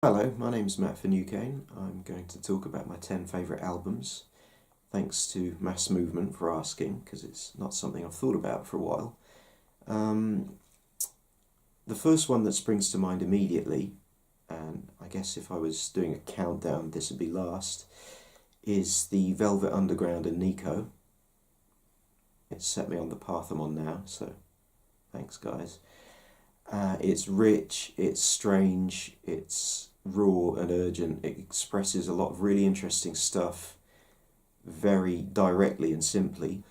Hello, my name's Matt Finucane. I'm going to talk about my 10 favourite albums. Thanks to Mass Movement for asking, because it's not something I've thought about for a while. The first one that springs to mind immediately, and I guess if I was doing a countdown this would be last, is the Velvet Underground and Nico. It's set me on the path I'm on now, so thanks guys. It's rich, it's strange, it's raw and urgent. It expresses a lot of really interesting stuff very directly and simply,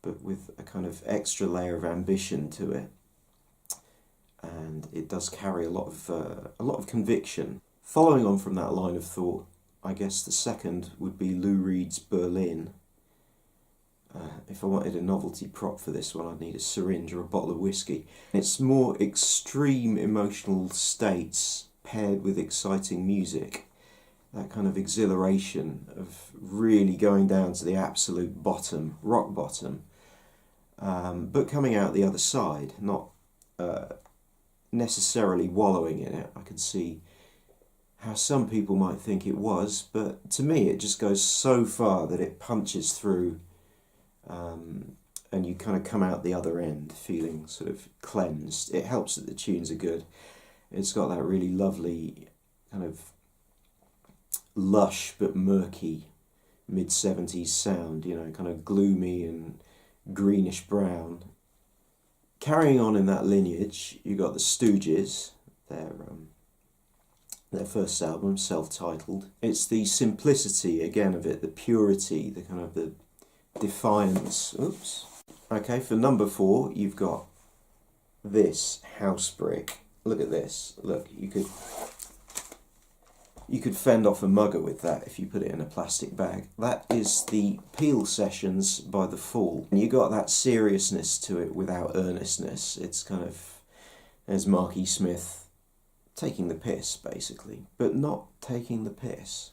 but with a kind of extra layer of ambition to it. And it does carry a lot of conviction. Following on from that line of thought, I guess the second would be Lou Reed's Berlin. If I wanted a novelty prop for this one, I'd need a syringe or a bottle of whiskey. It's more extreme emotional states paired with exciting music. That kind of exhilaration of really going down to the absolute bottom, rock bottom, but coming out the other side, not necessarily wallowing in it. I can see how some people might think it was, but to me it just goes so far that it punches through. And you kind of come out the other end feeling sort of cleansed. It helps that the tunes are good. It's got that really lovely kind of lush but murky mid-70s sound, kind of gloomy and greenish brown. Carrying on in that lineage, you got the Stooges, their first album, self-titled. It's the simplicity again of it, the purity, the kind of the defiance. Oops. Okay, for number 4, you've got this house brick. Look at this. Look, you could fend off a mugger with that if you put it in a plastic bag. That is the Peel Sessions by The Fall. And you got that seriousness to it without earnestness. It's kind of, there's Mark E. Smith taking the piss, basically, but not taking the piss.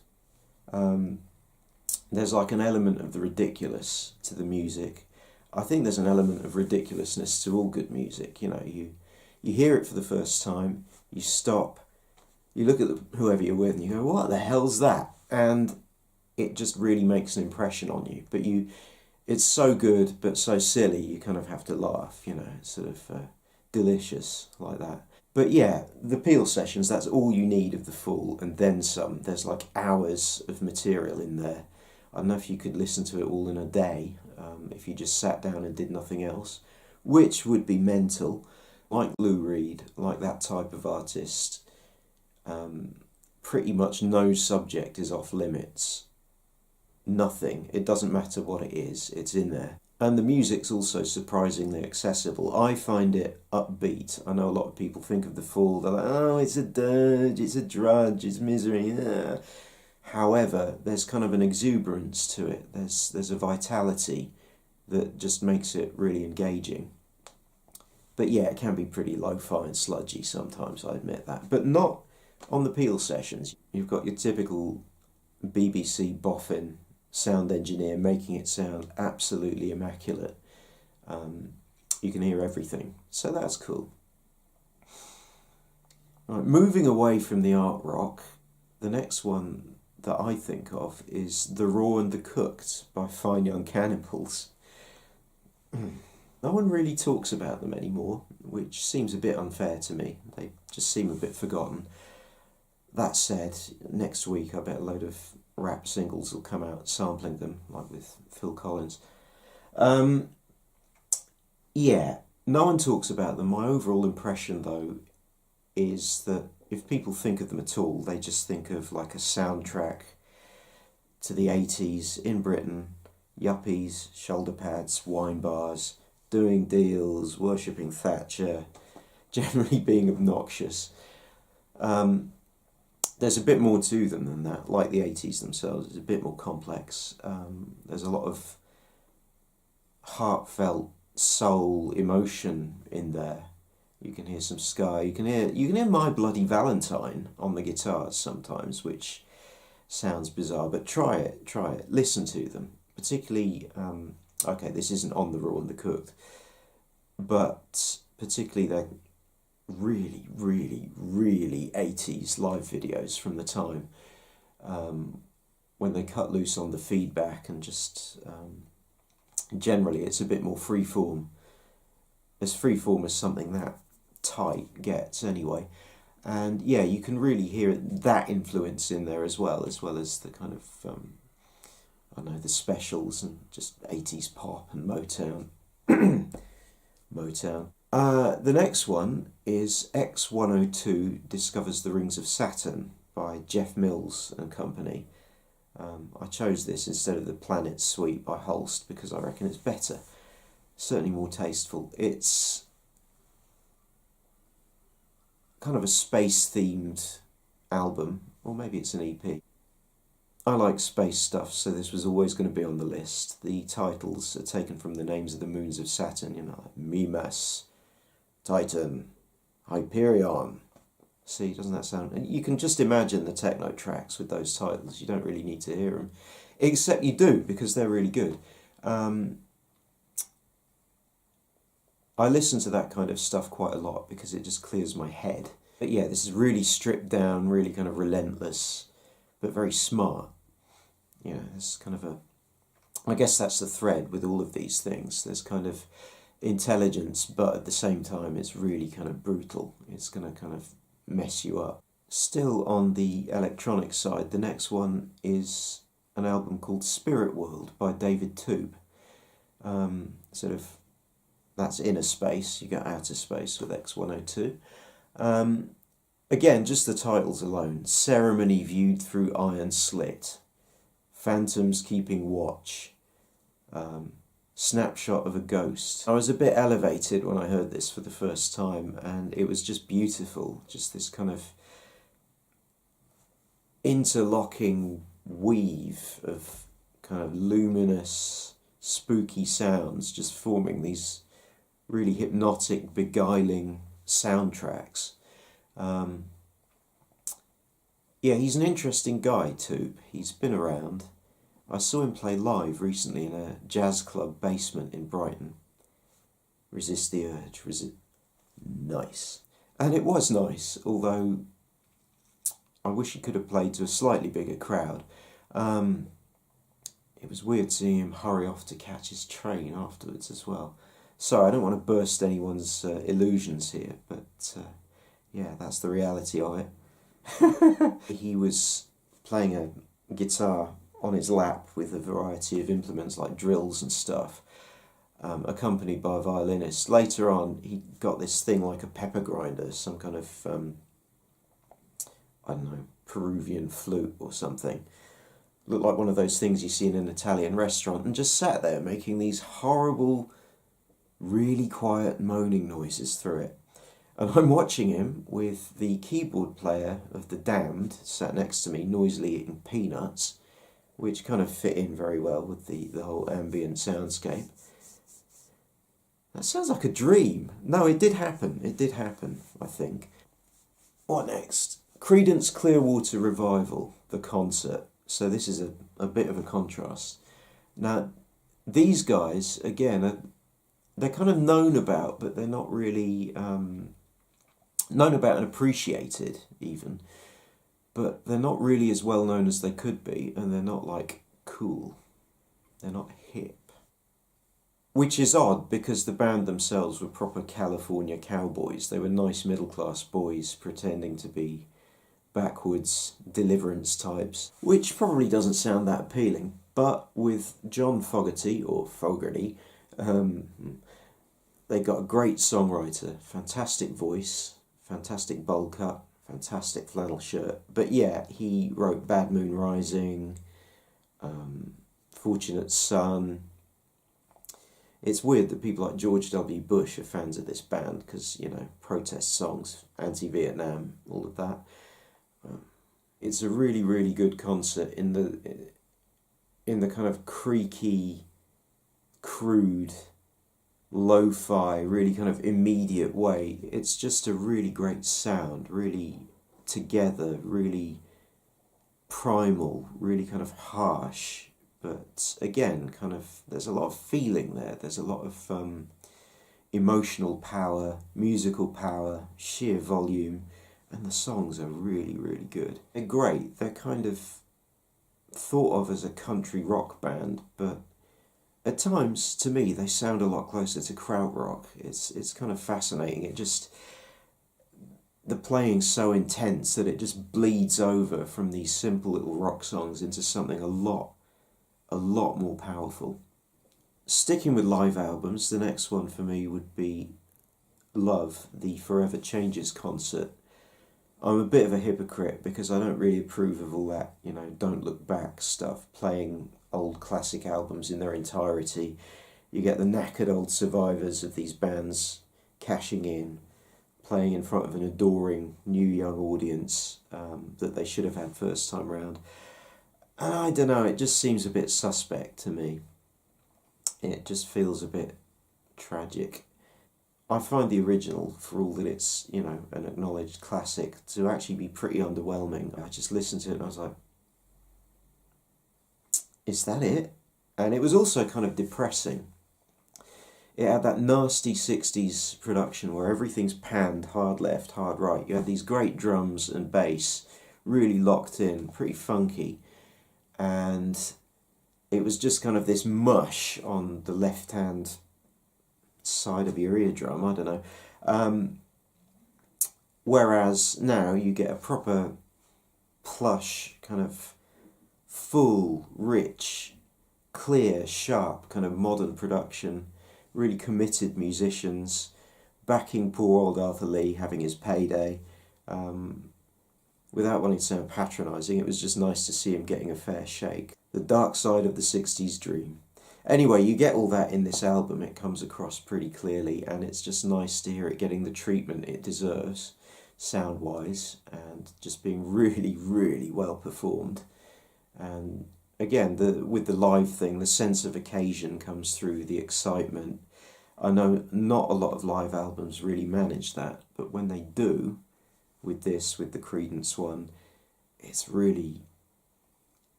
There's like an element of the ridiculous to the music. I think there's an element of ridiculousness to all good music. You hear it for the first time, you stop, you look at whoever you're with and you go, what the hell's that? And it just really makes an impression on you. But it's so good but so silly, you kind of have to laugh, it's sort of delicious like that. But yeah, the Peel Sessions, that's all you need of The Fall, and then some. There's like hours of material in there. I don't know if you could listen to it all in a day, if you just sat down and did nothing else, which would be mental. Like Lou Reed, like that type of artist, pretty much no subject is off limits. Nothing. It doesn't matter what it is, it's in there. And the music's also surprisingly accessible. I find it upbeat. I know a lot of people think of The Fall, they're like, oh, it's a dirge, it's a drudge, it's misery. However, there's kind of an exuberance to it. There's a vitality that just makes it really engaging. But yeah, it can be pretty lo-fi and sludgy sometimes, I admit that. But not on the Peel Sessions. You've got your typical BBC boffin sound engineer making it sound absolutely immaculate. You can hear everything, so that's cool. Right, moving away from the art rock, the next one that I think of is The Raw and the Cooked by Fine Young Cannibals. No one really talks about them anymore, which seems a bit unfair to me. They just seem a bit forgotten. That said, next week I bet a load of rap singles will come out sampling them, like with Phil Collins. Yeah, no one talks about them. My overall impression, though, is that if people think of them at all, they just think of like a soundtrack to the 80s in Britain, yuppies, shoulder pads, wine bars, doing deals, worshipping Thatcher, generally being obnoxious. There's a bit more to them than that, like the 80s themselves. It's a bit more complex. There's a lot of heartfelt soul emotion in there. You can hear some ska. You can hear My Bloody Valentine on the guitars sometimes, which sounds bizarre, but try it. Listen to them, particularly. Okay, this isn't on The Raw and the Cooked, but particularly really, really, really 80s live videos from the time, when they cut loose on the feedback and just generally it's a bit more freeform, as freeform as something that tight gets anyway. And yeah, you can really hear that influence in there as well as the kind of, I don't know, the specials and just 80s pop and Motown. Motown. The next one is X102 Discovers the Rings of Saturn by Jeff Mills and Company. I chose this instead of the Planet Suite by Holst because I reckon it's better. Certainly more tasteful. It's kind of a space-themed album, or maybe it's an EP. I like space stuff, so this was always going to be on the list. The titles are taken from the names of the moons of Saturn, you know, like Mimas, Titan, Hyperion. See, doesn't that sound... And you can just imagine the techno tracks with those titles. You don't really need to hear them. Except you do, because they're really good. I listen to that kind of stuff quite a lot because it just clears my head. But yeah, this is really stripped down, really kind of relentless, but very smart. You know, it's kind of a... I guess that's the thread with all of these things. There's kind of intelligence, but at the same time it's really kind of brutal. It's going to kind of mess you up. Still on the electronic side, the next one is an album called Spirit World by David Toob. Sort of... That's inner space, you got outer space with X102. Again, just the titles alone. Ceremony Viewed Through Iron Slit. Phantoms Keeping Watch. Snapshot of a Ghost. I was a bit elevated when I heard this for the first time, and it was just beautiful. Just this kind of interlocking weave of kind of luminous, spooky sounds just forming these really hypnotic, beguiling soundtracks. Yeah, he's an interesting guy too. He's been around. I saw him play live recently in a jazz club basement in Brighton. Resist the Urge. Nice. And it was nice, although I wish he could have played to a slightly bigger crowd. It was weird seeing him hurry off to catch his train afterwards as well. Sorry, I don't want to burst anyone's illusions here, but yeah, that's the reality of it. He was playing a guitar on his lap with a variety of implements like drills and stuff, accompanied by a violinist. Later on, he got this thing like a pepper grinder, some kind of, I don't know, Peruvian flute or something. Looked like one of those things you see in an Italian restaurant, and just sat there making these horrible, really quiet moaning noises through it. And I'm watching him with the keyboard player of The Damned sat next to me, noisily eating peanuts, which kind of fit in very well with the whole ambient soundscape. That sounds like a dream. No, it did happen. It did happen, I think. What next? Creedence Clearwater Revival, the concert. So this is a bit of a contrast. Now, these guys, again, they're kind of known about, but they're not really known about and appreciated, even. But they're not really as well known as they could be, and they're not, like, cool. They're not hip. Which is odd, because the band themselves were proper California cowboys. They were nice middle-class boys pretending to be backwoods deliverance types, which probably doesn't sound that appealing. But with John Fogerty, or Fogerty, they got a great songwriter, fantastic voice, fantastic bowl cut, fantastic flannel shirt. But yeah, he wrote Bad Moon Rising, Fortunate Son. It's weird that people like George W. Bush are fans of this band because, you know, protest songs, anti-Vietnam, all of that. It's a really, really good concert in the kind of creaky, crude, lo-fi, really kind of immediate way. It's just a really great sound, really together, really primal, really kind of harsh, but again, kind of, there's a lot of feeling there, there's a lot of emotional power, musical power, sheer volume, and the songs are really, really good. They're great. They're kind of thought of as a country rock band, but at times, to me, they sound a lot closer to krautrock. It's kind of fascinating. The playing's so intense that it just bleeds over from these simple little rock songs into something a lot more powerful. Sticking with live albums, the next one for me would be Love, the Forever Changes concert. I'm a bit of a hypocrite because I don't really approve of all that, don't look back stuff, playing old classic albums in their entirety. You get the knackered old survivors of these bands cashing in, playing in front of an adoring new young audience that they should have had first time round. And I don't know, it just seems a bit suspect to me. It just feels a bit tragic. I find the original, for all that it's, an acknowledged classic, to actually be pretty underwhelming. I just listened to it and I was like, is that it? And it was also kind of depressing. It had that nasty 60s production where everything's panned hard left, hard right. You had these great drums and bass, really locked in, pretty funky. And it was just kind of this mush on the left-hand side of your eardrum, I don't know. Whereas now you get a proper plush, kind of full, rich, clear, sharp, kind of modern production, really committed musicians, backing poor old Arthur Lee having his payday. Without wanting to sound patronising, it was just nice to see him getting a fair shake. The dark side of the 60s dream. Anyway, you get all that in this album, it comes across pretty clearly, and it's just nice to hear it getting the treatment it deserves, sound-wise, and just being really, really well performed. And again, with the live thing, the sense of occasion comes through, the excitement. I know not a lot of live albums really manage that, but when they do, with the Creedence one, it's really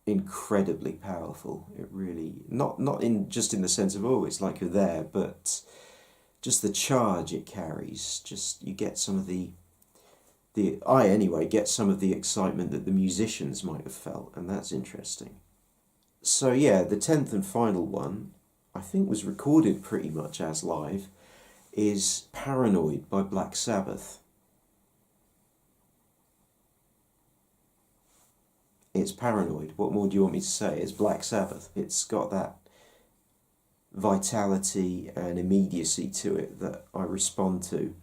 incredibly powerful. It really, not just in the sense of, it's like you're there, but just the charge it carries. Just, you get some of I anyway get some of the excitement that the musicians might have felt, and that's interesting. So yeah, the 10th and final one, I think was recorded pretty much as live, is Paranoid by Black Sabbath. It's Paranoid. What more do you want me to say? It's Black Sabbath. It's got that vitality and immediacy to it that I respond to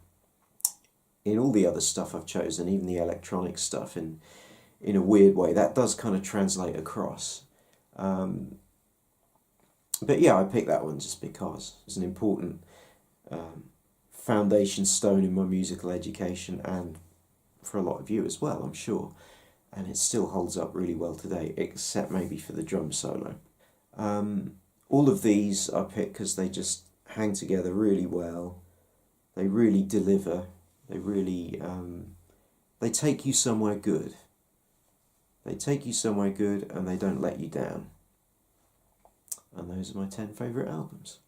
in all the other stuff I've chosen, even the electronic stuff, in a weird way. That does kind of translate across. But yeah, I picked that one just because it's an important foundation stone in my musical education, and for a lot of you as well, I'm sure. And it still holds up really well today, except maybe for the drum solo. All of these I picked because they just hang together really well. They really deliver. They really, they take you somewhere good. They take you somewhere good and they don't let you down. And those are my 10 favourite albums.